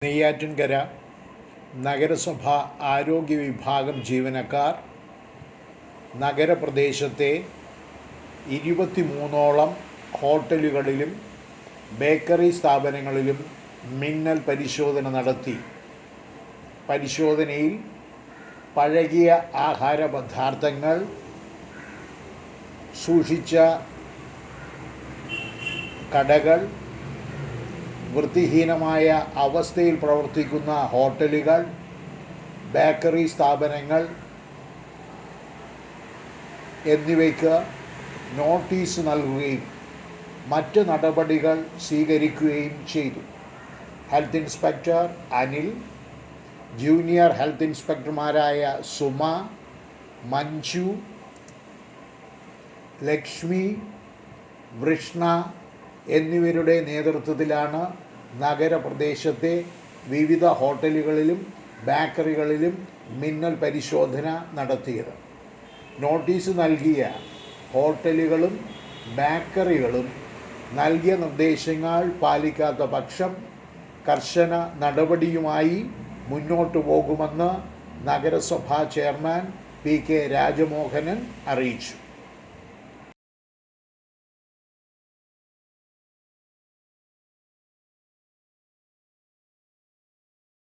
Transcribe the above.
നെയ്യാറ്റിൻകര നഗരസഭ ആരോഗ്യ വിഭാഗം ജീവനക്കാർ നഗരപ്രദേശത്തെ 23ഓളം ഹോട്ടലുകളിലും ബേക്കറി സ്ഥാപനങ്ങളിലും മിന്നൽ പരിശോധന നടത്തി. പരിശോധനയിൽ പഴകിയ ആഹാരപദാർത്ഥങ്ങൾ സൂക്ഷിച്ച കടകൾ, വൃത്തിഹീനമായ അവസ്ഥയിൽ പ്രവർത്തിക്കുന്ന ഹോട്ടലുകൾ, ബേക്കറി സ്ഥാപനങ്ങൾ എന്നിവയ്ക്ക് നോട്ടീസ് നൽകുകയും മറ്റ് നടപടികൾ സ്വീകരിക്കുകയും ചെയ്തു. Health inspector Anil, junior health ഇൻസ്പെക്ടർമാരായ സുമ, മഞ്ജു, ലക്ഷ്മി, വൃഷ്ണ എന്നിവരുടെ നേതൃത്വത്തിലാണ് നഗരപ്രദേശത്തെ വിവിധ ഹോട്ടലുകളിലും ബേക്കറികളിലും മിന്നൽ പരിശോധന നടത്തിയത്. നോട്ടീസ് നൽകിയ ഹോട്ടലുകളും ബേക്കറികളും നൽകിയ നിർദ്ദേശങ്ങൾ പാലിക്കാത്ത പക്ഷം കർശന നടപടിയുമായി മുന്നോട്ടു പോകുമെന്ന് നഗരസഭാ ചെയർമാൻ പി. കെ. രാജമോഹനൻ അറിയിച്ചു.